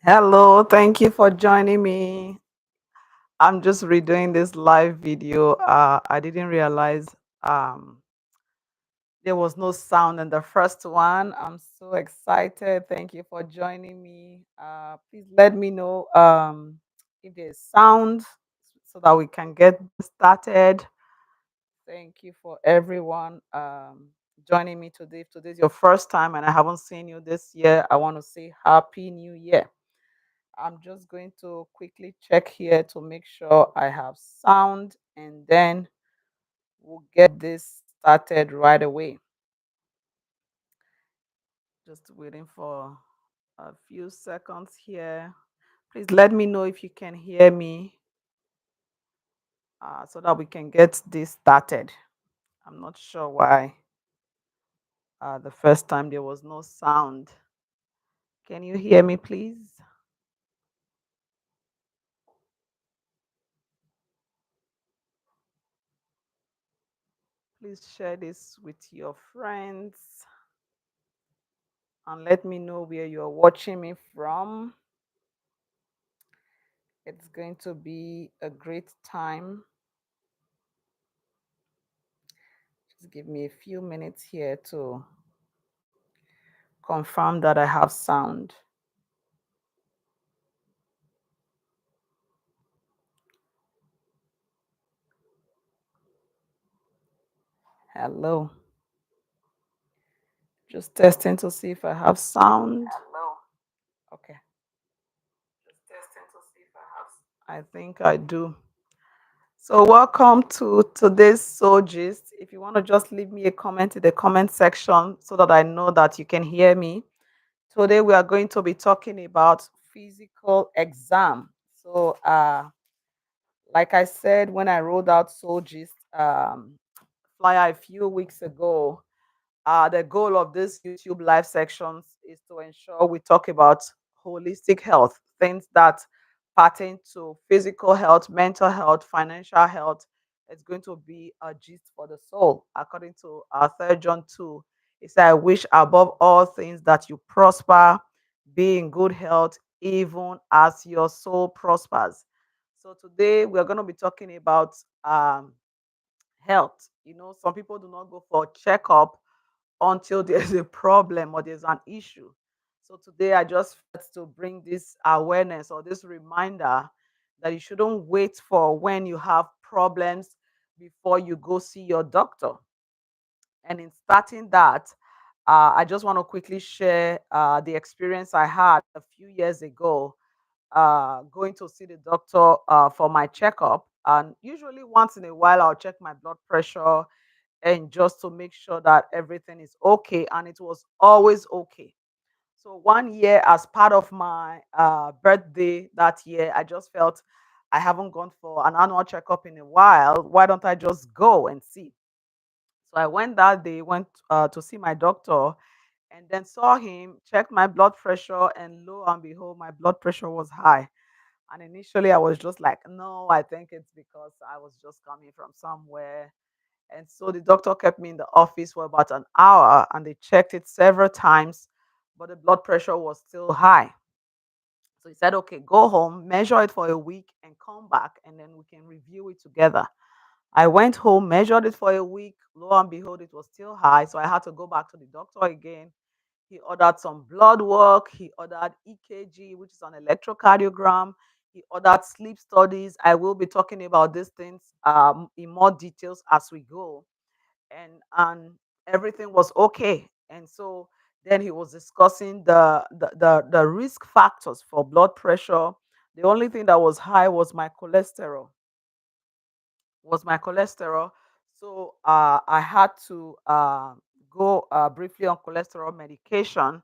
Hello, thank you for joining me. I'm just redoing this live video. I didn't realize um, there was no sound in the first one. I'm so excited. Thank you for joining me. Please let me know if there's sound so that we can get started. Thank you for everyone joining me today. If today's your first time and I haven't seen you this year, I want to say Happy New Year. I'm just going to quickly check here to make sure I have sound and then we'll get this started right away. Just waiting for a few seconds here. Please let me know if you can hear me so that we can get this started. I'm not sure why the first time there was no sound. Can you hear me, please? Please share this with your friends and let me know where you're watching me from. It's going to be a great time. Just give me a few minutes here to confirm that I have sound. Hello. Just testing to see if I have sound. Hello. Okay. Just testing to see if I have. I think I do. So welcome to today's Soul Gist. If you want to just leave me a comment in the comment section so that I know that you can hear me. Today we are going to be talking about physical exam. Like I said, when I rolled out Soul Gist flyer a few weeks ago, the goal of this YouTube live sections is to ensure we talk about holistic health, things that pertain to physical health, mental health, financial health. It's going to be a gist for the soul, according to 3 John 2. It says, I wish above all things that you prosper, be in good health, even as your soul prospers. So today we're going to be talking about health. Some people do not go for checkup until there's a problem or there's an issue. So today I just felt to bring this awareness or this reminder that you shouldn't wait for when you have problems before you go see your doctor. And in starting that, I just want to quickly share the experience I had a few years ago going to see the doctor for my checkup. And usually, once in a while, I'll check my blood pressure and just to make sure that everything is okay. And it was always okay. So, one year, as part of my birthday that year, I just felt I haven't gone for an annual checkup in a while. Why don't I just go and see? So, I went that day, went to see my doctor, and then saw him, checked my blood pressure, and lo and behold, my blood pressure was high. And initially, I was just like, no, I think it's because I was just coming from somewhere. And so the doctor kept me in the office for about an hour and they checked it several times, but the blood pressure was still high. So he said, okay, go home, measure it for a week, and come back, and then we can review it together. I went home, measured it for a week. Lo and behold, it was still high. So I had to go back to the doctor again. He ordered some blood work. He ordered EKG, which is an electrocardiogram. He ordered sleep studies. I will be talking about these things in more details as we go. And everything was okay. And so then he was discussing the risk factors for blood pressure. The only thing that was high was my cholesterol. So I had to go briefly on cholesterol medication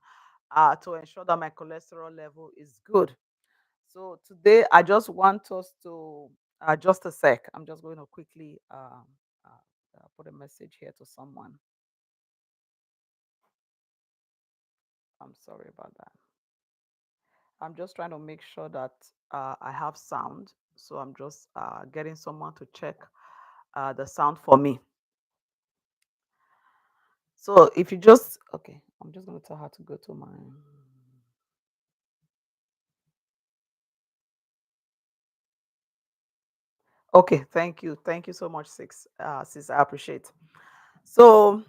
to ensure that my cholesterol level is good. So today I just want us to just a sec. I'm just going to quickly put a message here to someone. I'm sorry about that. I'm just trying to make sure that I have sound. So I'm just getting someone to check the sound for me. So if you just, okay, I'm just going to tell her to go to my, Okay, thank you. Thank you so much, sis. I appreciate. So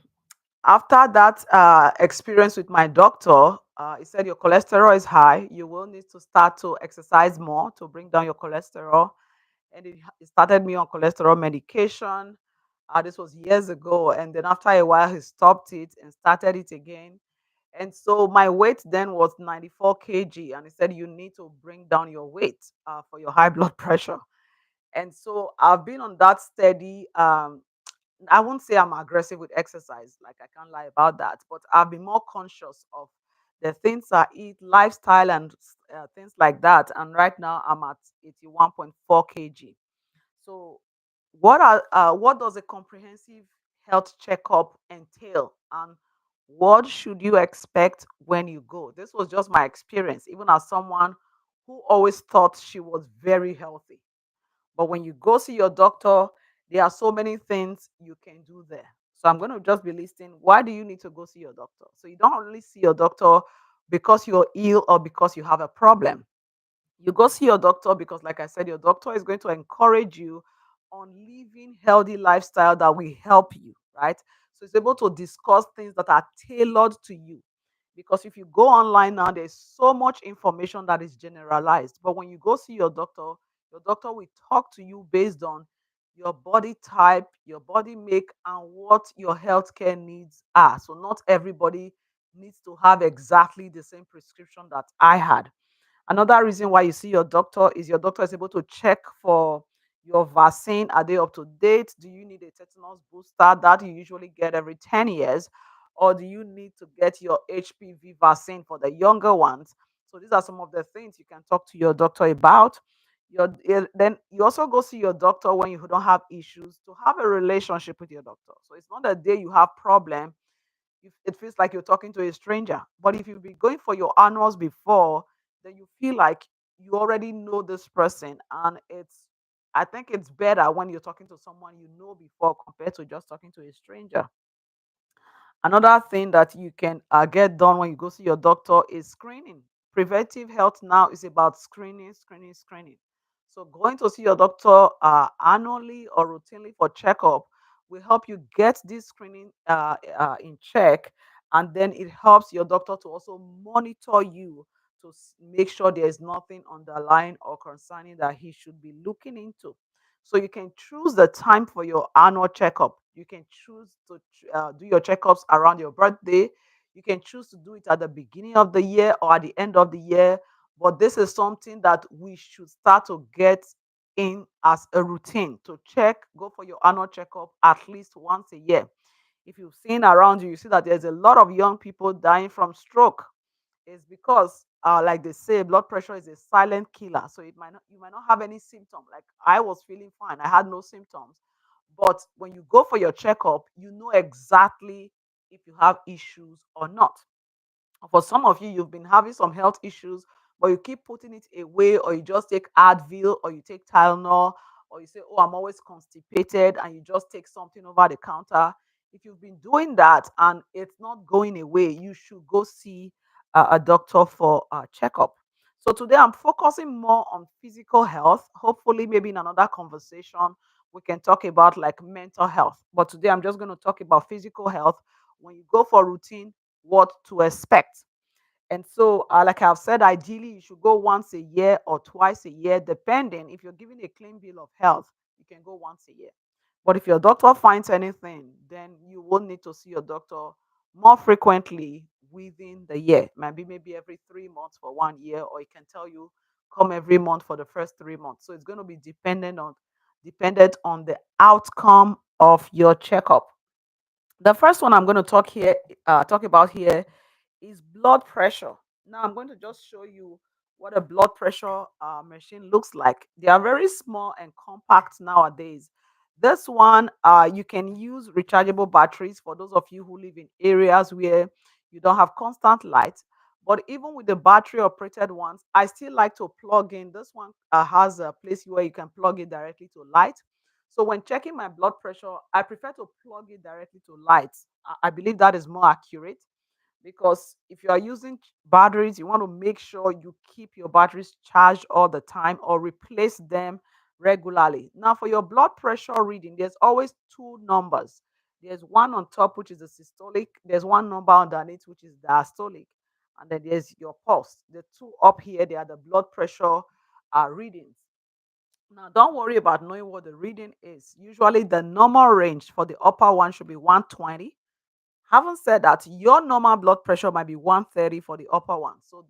after that experience with my doctor, he said your cholesterol is high. You will need to start to exercise more to bring down your cholesterol. And he started me on cholesterol medication. This was years ago. And then after a while, he stopped it and started it again. And so my weight then was 94 kg. And he said, you need to bring down your weight for your high blood pressure. And so I've been on that steady. I won't say I'm aggressive with exercise, like I can't lie about that, but I've been more conscious of the things I eat, lifestyle, and things like that. And right now I'm at 81.4 kg. So, what does a comprehensive health checkup entail, and what should you expect when you go? This was just my experience, even as someone who always thought she was very healthy. But when you go see your doctor, there are so many things you can do there. So I'm going to just be listing why do you need to go see your doctor? So you don't only see your doctor because you're ill or because you have a problem. You go see your doctor because, like I said, your doctor is going to encourage you on living healthy lifestyle that will help you, right? So it's able to discuss things that are tailored to you. Because if you go online now, there's so much information that is generalized. But when you go see your doctor will talk to you based on your body type, your body make, and what your healthcare needs are. So not everybody needs to have exactly the same prescription that I had. Another reason why you see your doctor is your doctor is able to check for your vaccine. Are they up to date? Do you need a tetanus booster that you usually get every 10 years? Or do you need to get your HPV vaccine for the younger ones? So these are some of the things you can talk to your doctor about. Then you also go see your doctor when you don't have issues to have a relationship with your doctor. So it's not the day you have problem it feels like you're talking to a stranger. But if you've been going for your annuals before, then you feel like you already know this person. And I think it's better when you're talking to someone you know before compared to just talking to a stranger. Another thing that you can get done when you go see your doctor is screening. Preventive health now is about screening, screening, screening. So going to see your doctor annually or routinely for checkup will help you get this screening in check, and then it helps your doctor to also monitor you to make sure there is nothing underlying or concerning that he should be looking into. So you can choose the time for your annual checkup. You can choose to do your checkups around your birthday. You can choose to do it at the beginning of the year or at the end of the year. But this is something that we should start to get in as a routine to go for your annual checkup at least once a year. If you've seen around you, you see that there's a lot of young people dying from stroke. It's because, like they say, blood pressure is a silent killer. So you might not have any symptom. Like I was feeling fine, I had no symptoms. But when you go for your checkup, you know exactly if you have issues or not. For some of you, you've been having some health issues, but you keep putting it away, or you just take Advil, or you take Tylenol, or you say, "Oh, I'm always constipated," and you just take something over the counter. If you've been doing that and it's not going away, you should go see a doctor for a checkup. So today I'm focusing more on physical health. Hopefully, maybe in another conversation, we can talk about like mental health. But today I'm just going to talk about physical health. When you go for routine, what to expect. And so, like I've said, ideally you should go once a year or twice a year, depending. If you're given a clean bill of health, you can go once a year. But if your doctor finds anything, then you will need to see your doctor more frequently within the year. Maybe every 3 months for 1 year, or he can tell you come every month for the first 3 months. So it's going to be dependent on the outcome of your checkup. The first one I'm going to talk about here is blood pressure. Now I'm going to just show you what a blood pressure machine looks like. They are very small and compact nowadays. This one, you can use rechargeable batteries for those of you who live in areas where you don't have constant light. But even with the battery operated ones, I still like to plug in. This one has a place where you can plug it directly to light. So when checking my blood pressure, I prefer to plug it directly to light. I believe that is more accurate, because if you are using batteries, you want to make sure you keep your batteries charged all the time or replace them regularly. Now, for your blood pressure reading, there's always two numbers. There's one on top, which is the systolic. There's one number underneath, which is diastolic. And then there's your pulse. The two up here, they are the blood pressure readings. Now, don't worry about knowing what the reading is. Usually, the normal range for the upper one should be 120. Having said that, your normal blood pressure might be 130 for the upper one. So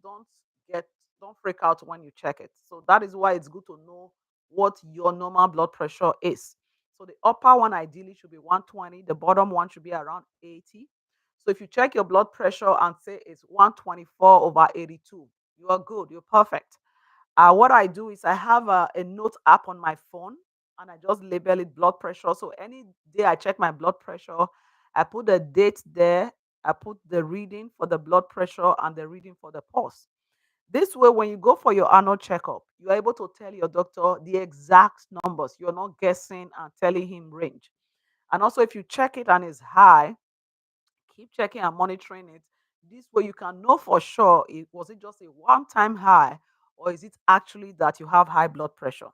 get don't freak out when you check it. So that is why it's good to know what your normal blood pressure is. So the upper one ideally should be 120, the bottom one should be around 80. So if you check your blood pressure and say it's 124 over 82, you are good, you're perfect. What I do is I have a note app on my phone and I just label it blood pressure. So any day I check my blood pressure, I put the date there, I put the reading for the blood pressure and the reading for the pulse. This way, when you go for your annual checkup, you're able to tell your doctor the exact numbers. You're not guessing and telling him range. And also, if you check it and it's high, keep checking and monitoring it. This way you can know for sure, was it just a one-time high or is it actually that you have high blood pressure.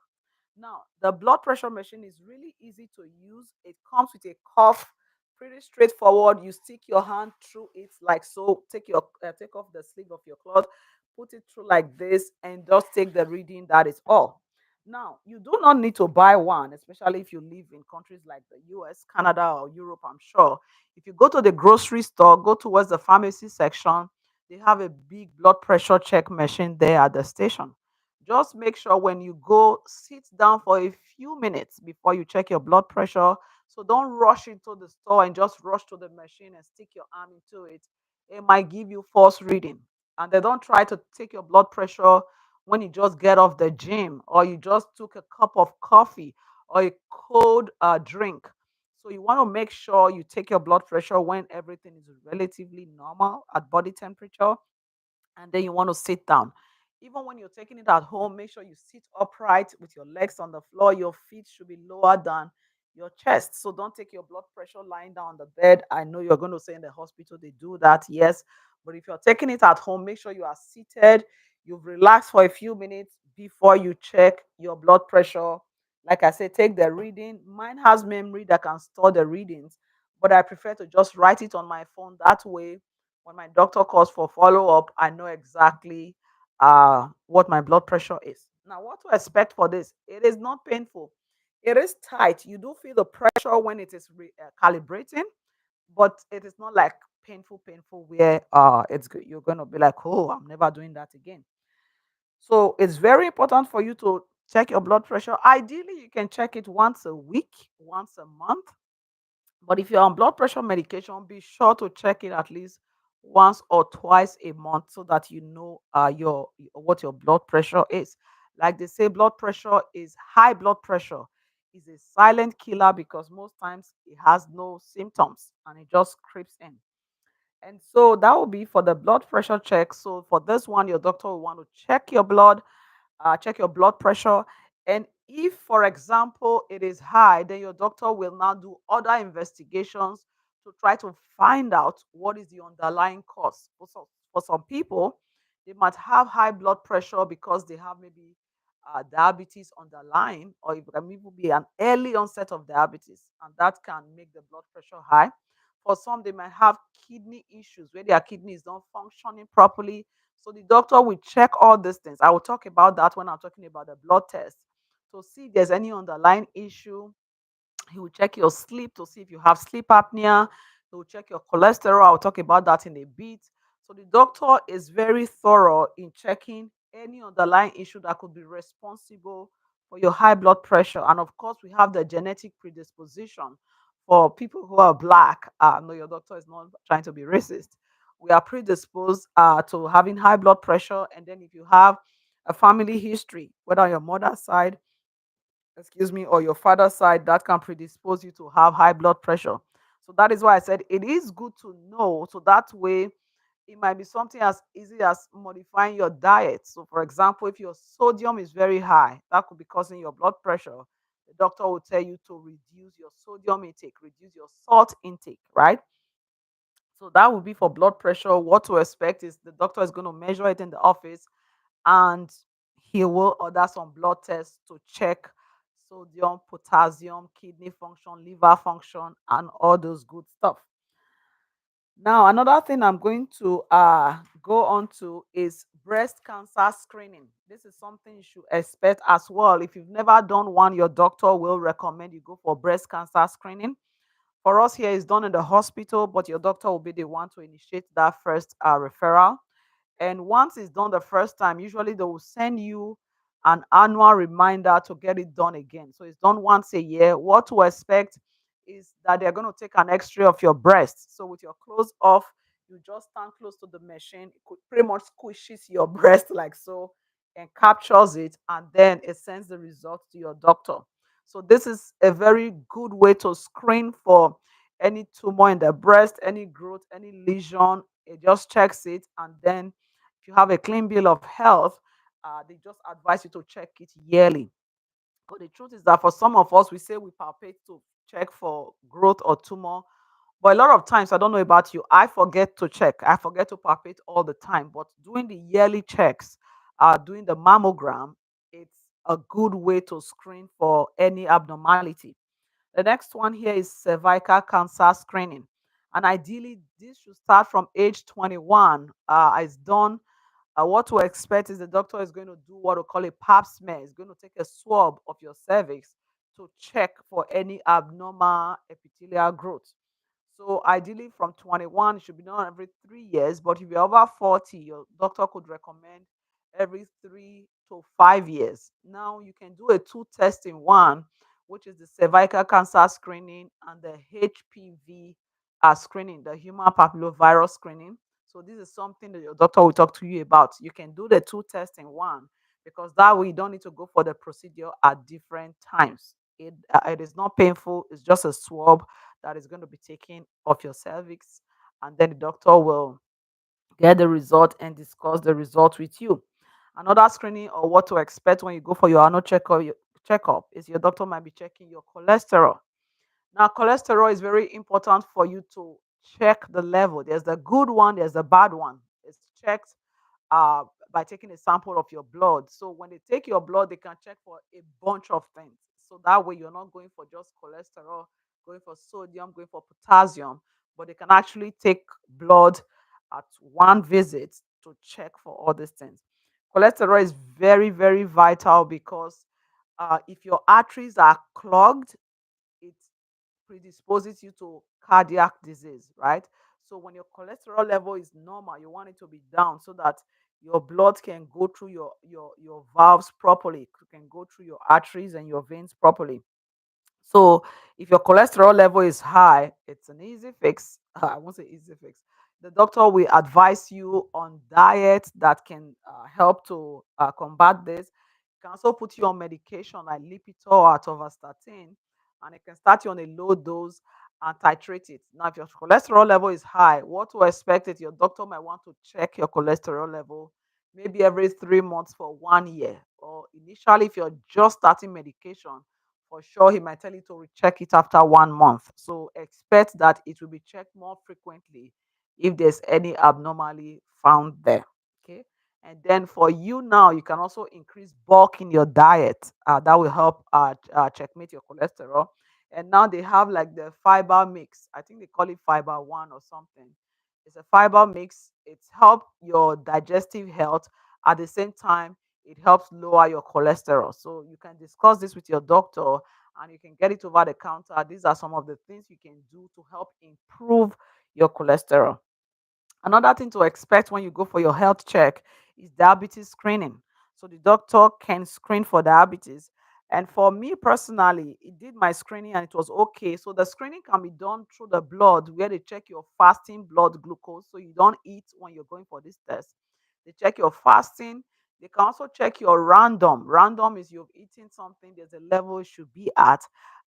Now, the blood pressure machine is really easy to use. It comes with a cuff, pretty straightforward. You stick your hand through it like so. Take off the sleeve of your cloth, put it through like this, and just take the reading. That is all. Now, you do not need to buy one, especially if you live in countries like the US, Canada, or Europe. I'm sure if you go to the grocery store, go towards the pharmacy section, they have a big blood pressure check machine there at the station. Just make sure when you go, sit down for a few minutes before you check your blood pressure. So don't rush into the store and just rush to the machine and stick your arm into it. It might give you false reading. And they don't try to take your blood pressure when you just get off the gym or you just took a cup of coffee or a cold drink. So you want to make sure you take your blood pressure when everything is relatively normal at body temperature, and then you want to sit down. Even when you're taking it at home, make sure you sit upright with your legs on the floor. Your feet should be lower than your chest. So don't take your blood pressure lying down on the bed. I know you're going to say in the hospital they do that, yes. But if you're taking it at home, make sure you are seated. You've relaxed for a few minutes before you check your blood pressure. Like I said, take the reading. Mine has memory that can store the readings, but I prefer to just write it on my phone. That way, when my doctor calls for follow up, I know exactly what my blood pressure is. Now, what to expect for this? It is not painful. It is tight. You do feel the pressure when it is calibrating, but it is not like painful where you're going to be like, oh, I'm never doing that again. So it's very important for you to check your blood pressure. Ideally, you can check it once a week, once a month, but if you're on blood pressure medication, be sure to check it at least once or twice a month so that you know your what your blood pressure is. Like they say, blood pressure is high blood pressure is a silent killer because most times it has no symptoms and it just creeps in. And so that will be for the blood pressure check. So for this one, your doctor will want to check your blood pressure. And if, for example, it is high, then your doctor will now do other investigations to try to find out what is the underlying cause. For some people, they might have high blood pressure because they have maybe diabetes underlying, or it can even be an early onset of diabetes, and that can make the blood pressure high. For some, they might have kidney issues where their kidney is not functioning properly, so the doctor will check all these things. I will talk about that when I'm talking about the blood test to see if there's any underlying issue. He will check your sleep to see if you have sleep apnea. He will check your cholesterol. I'll talk about that in a bit. So the doctor is very thorough in checking any underlying issue that could be responsible for your high blood pressure. And of course, we have the genetic predisposition for people who are black. No, your doctor is not trying to be racist. We are predisposed to having high blood pressure. And then if you have a family history, whether on your mother's side, or your father's side, that can predispose you to have high blood pressure. So that is why I said it is good to know. So that way, it might be something as easy as modifying your diet. So, for example, if your sodium is very high, that could be causing your blood pressure. The doctor will tell you to reduce your sodium intake, reduce your salt intake, right? So that would be for blood pressure. What to expect is the doctor is going to measure it in the office and he will order some blood tests to check sodium, potassium, kidney function, liver function, and all those good stuff. Now, another thing I'm going to go on to is breast cancer screening. This is something you should expect as well. If you've never done one, your doctor will recommend you go for breast cancer screening. For us here, it's done in the hospital, but your doctor will be the one to initiate that first referral. And once it's done the first time, usually they will send you an annual reminder to get it done again. So it's done once a year. What to expect is that they're going to take an x-ray of your breast. So with your clothes off, you just stand close to the machine. It could pretty much squishes your breast like so and captures it, and then it sends the results to your doctor. So this is a very good way to screen for any tumor in the breast, any growth, any lesion. It just checks it, and then if you have a clean bill of health, they just advise you to check it yearly. But the truth is that for some of us, we say we palpate to check for growth or tumor. But a lot of times, I don't know about you, I forget to check. I forget to palpate all the time. But doing the yearly checks, doing the mammogram, it's a good way to screen for any abnormality. The next one here is cervical cancer screening. And ideally, this should start from age 21. It's done. What to expect is the doctor is going to do what we call a pap smear. It's going to take a swab of your cervix to check for any abnormal epithelial growth. So ideally from 21, it should be done every 3 years. But if you're over 40, your doctor could recommend every 3 to 5 years. Now you can do a two test in one, which is the cervical cancer screening and the HPV screening, the human papillovirus screening. So this is something that your doctor will talk to you about. You can do the two tests in one because that way you don't need to go for the procedure at different times. It is not painful. It's just a swab that is going to be taken of your cervix, and then the doctor will get the result and discuss the result with you. Another screening or what to expect when you go for your annual checkup is your doctor might be checking your cholesterol. Now, cholesterol is very important for you to check the level. There's the good one, there's the bad one. It's checked uh, by taking a sample of your blood. So when they take your blood, they can check for a bunch of things. So that way you're not going for just cholesterol, going for sodium, going for potassium, but they can actually take blood at one visit to check for all these things. Cholesterol is very, very vital because if your arteries are clogged, it predisposes you to cardiac disease, right? So when your cholesterol level is normal, you want it to be down so that your blood can go through your valves properly, can go through your arteries and your veins properly. So if your cholesterol level is high, it's an easy fix. I won't say easy fix. The doctor will advise you on diet that can help to combat this. Can also put you on medication like Lipitor or atorvastatin, and it can start you on a low dose and titrate it. Now, if your cholesterol level is high, what to expect is your doctor might want to check your cholesterol level maybe every 3 months for 1 year. Or initially, if you're just starting medication, for sure he might tell you to recheck it after 1 month. So expect that it will be checked more frequently if there's any abnormally found there. Okay. And then for you now, you can also increase bulk in your diet. That will help checkmate your cholesterol. And now they have like the fiber mix. I think they call it fiber one or something. It's a fiber mix. It's help your digestive health. At the same time, it helps lower your cholesterol. So you can discuss this with your doctor and you can get it over the counter. These are some of the things you can do to help improve your cholesterol. Another thing to expect when you go for your health check is diabetes screening. So the doctor can screen for diabetes. And for me personally, it did my screening and it was okay. So the screening can be done through the blood where they check your fasting blood glucose. So you don't eat when you're going for this test. They check your fasting. They can also check your random. Random is you've eaten something, there's a level it should be at.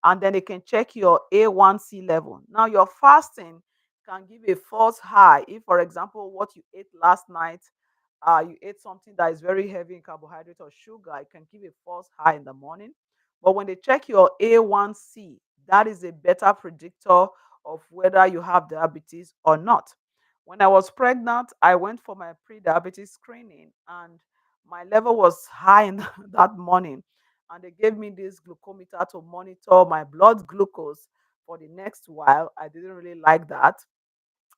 And then they can check your A1C level. Now, your fasting can give a false high. If, for example, what you ate last night, you ate something that is very heavy in carbohydrate or sugar, it can give a false high in the morning. But when they check your A1C, that is a better predictor of whether you have diabetes or not. When I was pregnant, I went for my pre diabetes screening and my level was high in that morning. and they gave me this glucometer to monitor my blood glucose for the next while. I didn't really like that,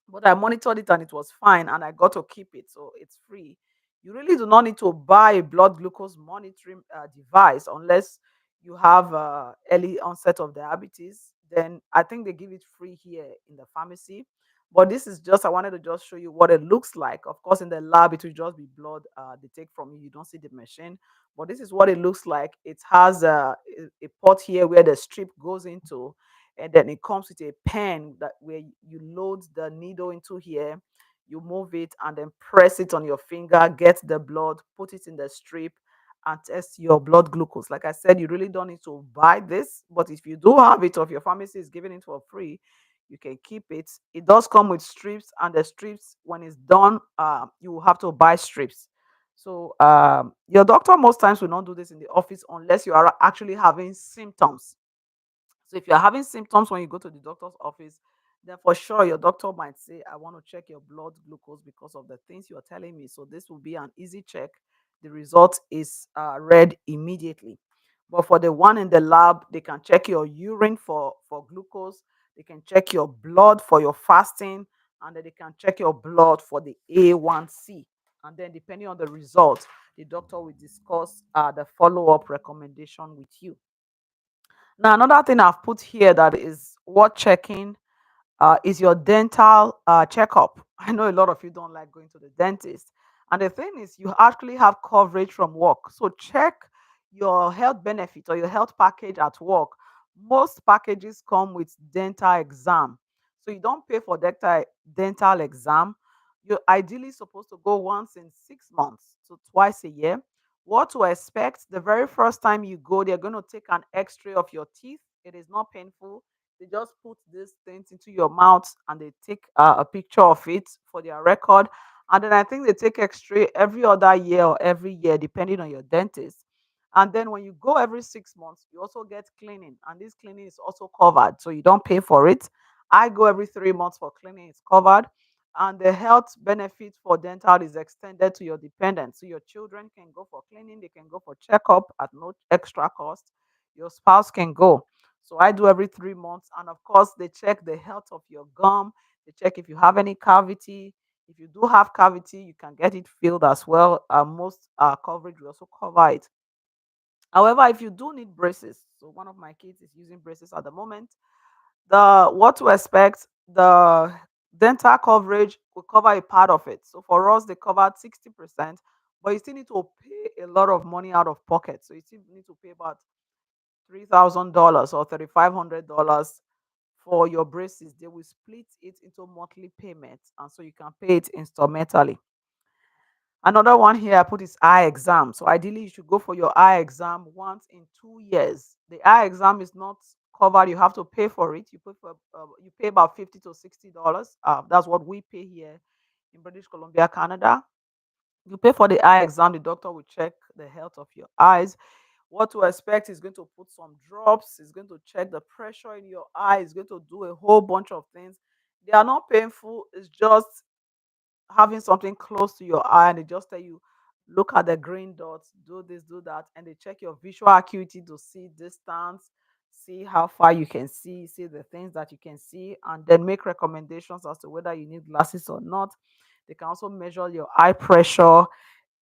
but I monitored it and it was fine, and I got to keep it. So it's free. You really do not need to buy a blood glucose monitoring device unless you have early onset of diabetes. Then I think they give it free here in the pharmacy. But this is just, I wanted to just show you what it looks like. Of course, in the lab, it will just be blood they take from you. You don't see the machine. But this is what it looks like. It has a port here where the strip goes into, and then it comes with a pen that where you load the needle into here, you move it and then press it on your finger, get the blood, put it in the strip, and test your blood glucose. Like I said, you really don't need to buy this, but if you do have it or if your pharmacy is giving it for free, you can keep it. It does come with strips, and the strips, when it's done, you will have to buy strips. So your doctor most times will not do this in the office unless you are actually having symptoms. So if you're having symptoms when you go to the doctor's office, then for sure your doctor might say, I want to check your blood glucose because of the things you're telling me. So this will be an easy check. The result is read immediately. But for the one in the lab, they can check your urine for glucose, they can check your blood for your fasting, and then they can check your blood for the A1C. And then, depending on the result, the doctor will discuss the follow up recommendation with you. Now, another thing I've put here that is worth checking is your dental checkup. I know a lot of you don't like going to the dentist. And the thing is, you actually have coverage from work. So check your health benefit or your health package at work. Most packages come with dental exam. So you don't pay for dental exam. You're ideally supposed to go once in 6 months to twice a year. What to expect? The very first time you go, they're going to take an x-ray of your teeth. It is not painful. They just put these things into your mouth and they take a picture of it for their record. And then I think they take x-ray every other year or every year, depending on your dentist. And then when you go every 6 months, you also get cleaning, and this cleaning is also covered, so you don't pay for it. I go every 3 months for cleaning; it's covered. And the health benefit for dental is extended to your dependents. So your children can go for cleaning, they can go for checkup at no extra cost. Your spouse can go. So I do every 3 months. And of course, they check the health of your gum. They check if you have any cavity. If you do have cavity, you can get it filled as well. Most coverage will also cover it. However, if you do need braces, so one of my kids is using braces at the moment, the what to expect, the dental coverage will cover a part of it. So for us, they covered 60%, but you still need to pay a lot of money out of pocket. So you still need to pay about $3,000 or $3,500 for your braces. They will split it into monthly payments, and so you can pay it instrumentally. Another one here I put is eye exam. So ideally, you should go for your eye exam once in 2 years. The eye exam is not covered; you have to pay for it. You pay about $50 to $60. That's what we pay here in British Columbia, Canada. You pay for the eye exam. The doctor will check the health of your eyes. What to expect is going to put some drops. Is going to check the pressure in your eye. Is going to do a whole bunch of things. They are not painful. It's just having something close to your eye, and they just tell you, look at the green dots, do this, do that, and they check your visual acuity to see distance, see how far you can see the things that you can see, and then make recommendations as to whether you need glasses or not. They can also measure your eye pressure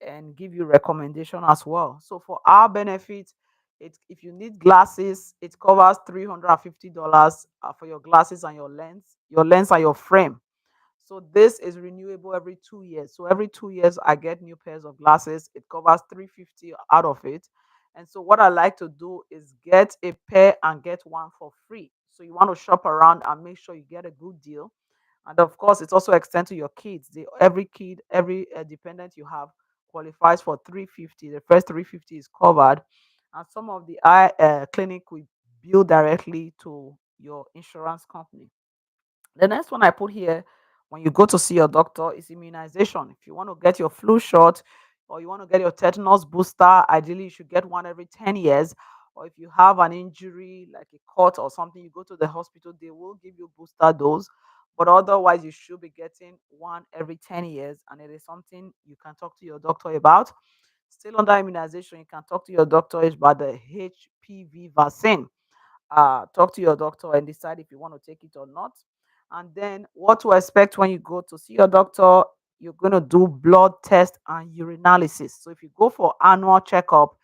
and give you recommendation as well. So for our benefit, if you need glasses, it covers $350 for your glasses and your lens and your frame. So this is renewable every 2 years. So every 2 years, I get new pairs of glasses. It covers 350 out of it. And so what I like to do is get a pair and get one for free. So you want to shop around and make sure you get a good deal. And of course, it's also extend to your kids. Every kid, every dependent you have qualifies for 350. The first 350 is covered, and some of the eye clinic will bill directly to your insurance company. The next one I put here, when you go to see your doctor, is immunization. If you want to get your flu shot or you want to get your tetanus booster, ideally you should get one every 10 years. Or if you have an injury like a cut or something, you go to the hospital, they will give you booster dose. But otherwise, you should be getting one every 10 years. And it is something you can talk to your doctor about. Still under immunization, you can talk to your doctor about the HPV vaccine. Talk to your doctor and decide if you want to take it or not. And then what to expect when you go to see your doctor, you're going to do blood test and urinalysis. So if you go for annual checkup,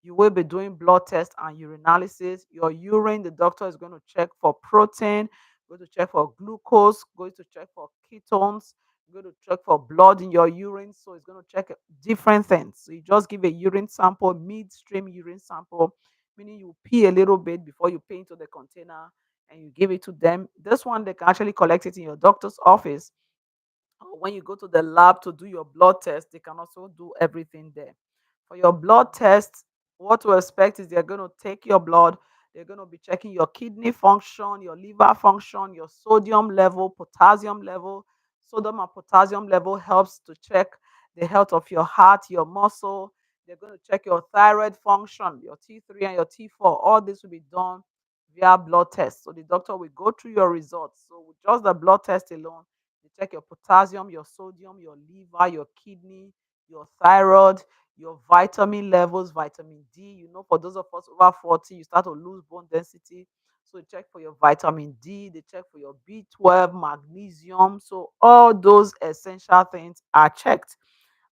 you will be doing blood test and urinalysis. Your urine, the doctor is going to check for protein, going to check for glucose, going to check for ketones, going to check for blood in your urine. So it's going to check different things. So you just give a urine sample, midstream urine sample, meaning you pee a little bit before you pay into the container and you give it to them. This one, they can actually collect it in your doctor's office. Or when you go to the lab to do your blood test, they can also do everything there. For your blood test, what to expect is they're going to take your blood, they're going to be checking your kidney function, your liver function, your sodium level, potassium level. Sodium and potassium level helps to check the health of your heart, your muscle. They're going to check your thyroid function, your T3 and your T4. All this will be done via blood test. So the doctor will go through your results. So with just the blood test alone, they check your potassium, your sodium, your liver, your kidney, your thyroid, your vitamin levels, vitamin D. For those of us over 40, you start to lose bone density. So they check for your vitamin D, they check for your B12, magnesium. So all those essential things are checked.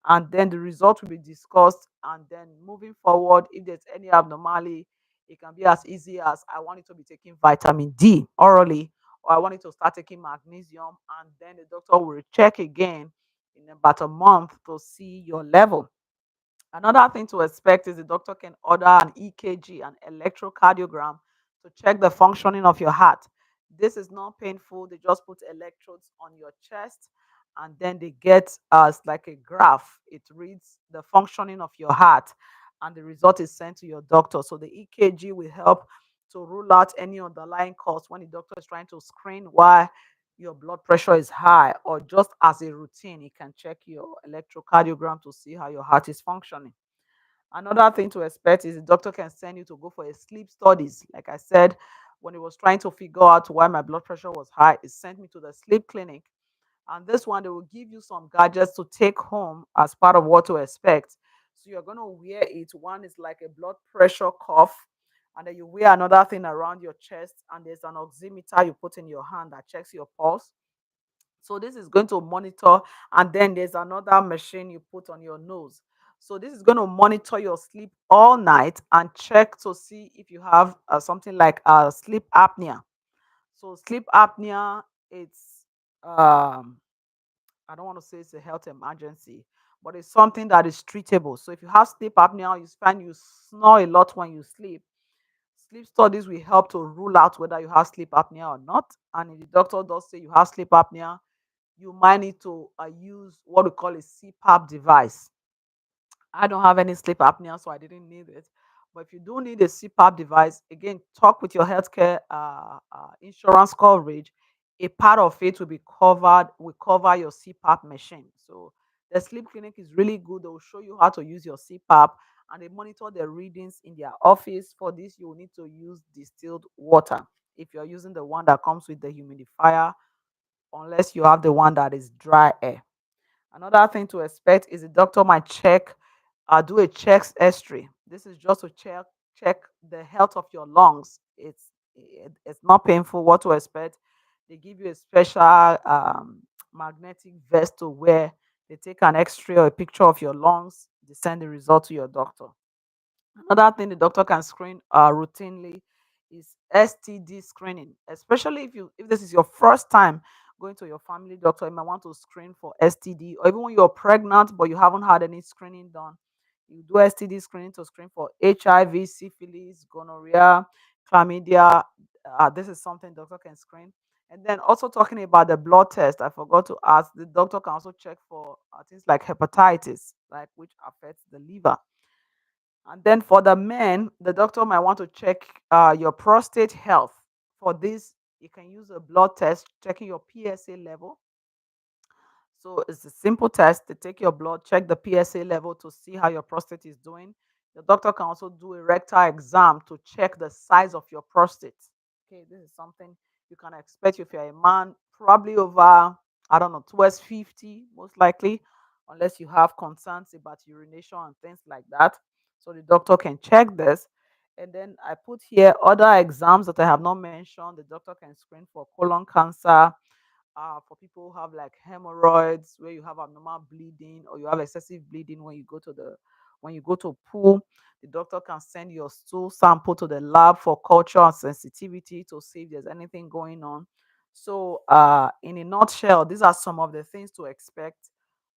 And then the result will be discussed. And then moving forward, if there's any abnormality, it can be as easy as I want you to be taking vitamin D orally, or I want you to start taking magnesium, and then the doctor will check again in about a month to see your level. Another thing to expect is the doctor can order an EKG, an electrocardiogram, to check the functioning of your heart. This is not painful. They just put electrodes on your chest and then they get us like a graph. It reads the functioning of your heart and the result is sent to your doctor. So the EKG will help to rule out any underlying cause when the doctor is trying to screen why your blood pressure is high, or just as a routine, he can check your electrocardiogram to see how your heart is functioning. Another thing to expect is the doctor can send you to go for a sleep studies. Like I said, when he was trying to figure out why my blood pressure was high, it sent me to the sleep clinic. And this one, they will give you some gadgets to take home as part of what to expect. So you're going to wear it. One is like a blood pressure cuff, and then you wear another thing around your chest, and there's an oximeter you put in your hand that checks your pulse. So this is going to monitor, and then there's another machine you put on your nose. So this is going to monitor your sleep all night and check to see if you have something like sleep apnea. So sleep apnea, it's I don't want to say it's a health emergency, but it's something that is treatable. So if you have sleep apnea, you find you snore a lot when you sleep. Sleep studies will help to rule out whether you have sleep apnea or not. And if the doctor does say you have sleep apnea, you might need to use what we call a CPAP device. I don't have any sleep apnea, so I didn't need it. But if you do need a CPAP device, again, talk with your healthcare insurance coverage. A part of it will cover your CPAP machine. So the sleep clinic is really good. They will show you how to use your CPAP and they monitor the readings in their office. For this, you will need to use distilled water. If you're using the one that comes with the humidifier, unless you have the one that is dry air. Another thing to expect is the doctor might do a chest X-ray. This is just to check the health of your lungs. It's not painful. What to expect? They give you a special magnetic vest to wear. They take an X-ray or a picture of your lungs. They send the result to your doctor. Another thing the doctor can screen routinely is STD screening, especially if this is your first time going to your family doctor. You might want to screen for STD, or even when you're pregnant but you haven't had any screening done, you do STD screening to screen for HIV, syphilis, gonorrhea, chlamydia. This is something doctor can screen. And then also talking about the blood test, I forgot to ask. The doctor can also check for things like hepatitis, like which affects the liver. And then for the men, the doctor might want to check your prostate health. For this, you can use a blood test checking your PSA level. So it's a simple test. They take your blood, check the PSA level to see how your prostate is doing. The doctor can also do a rectal exam to check the size of your prostate. Okay, this is something you can expect if you're a man, probably over, I don't know, towards 50, most likely, unless you have concerns about urination and things like that. So the doctor can check this. And then I put here other exams that I have not mentioned. The doctor can screen for colon cancer, for people who have like hemorrhoids, where you have abnormal bleeding or you have excessive bleeding when you go to pool. The doctor can send your stool sample to the lab for culture and sensitivity to see if there's anything going on. So, in a nutshell, these are some of the things to expect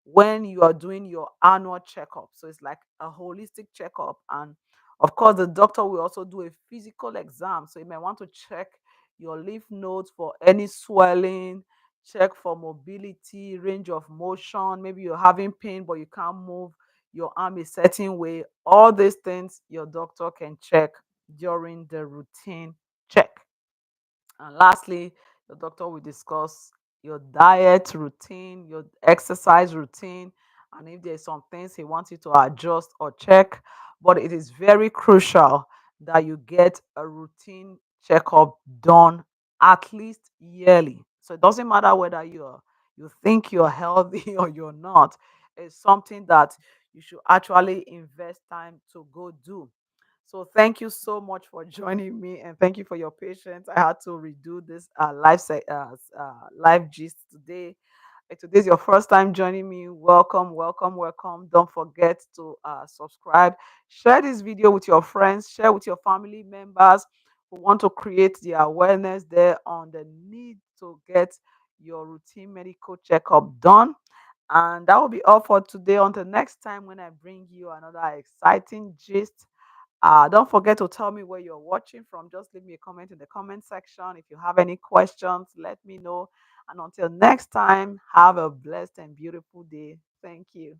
when you are doing your annual checkup. So it's like a holistic checkup, and of course, the doctor will also do a physical exam. So you may want to check your lymph nodes for any swelling, check for mobility, range of motion. Maybe you're having pain, but you can't move your arm a certain way. All these things your doctor can check during the routine check. And lastly, the doctor will discuss your diet routine, your exercise routine, and if there's some things he wants you to adjust or check. But it is very crucial that you get a routine checkup done at least yearly. So it doesn't matter whether you think you're healthy or you're not. It's something that you should actually invest time to go do. So thank you so much for joining me, and thank you for your patience. I had to redo this live gist today. If today's your first time joining me, welcome, welcome, welcome. Don't forget to subscribe, share this video with your friends, share with your family members who want to create the awareness there on the need to get your routine medical checkup done. And that will be all for today. Until next time, when I bring you another exciting gist. Don't forget to tell me where you're watching from. Just leave me a comment in the comment section. If you have any questions, let me know. And until next time, have a blessed and beautiful day. Thank you.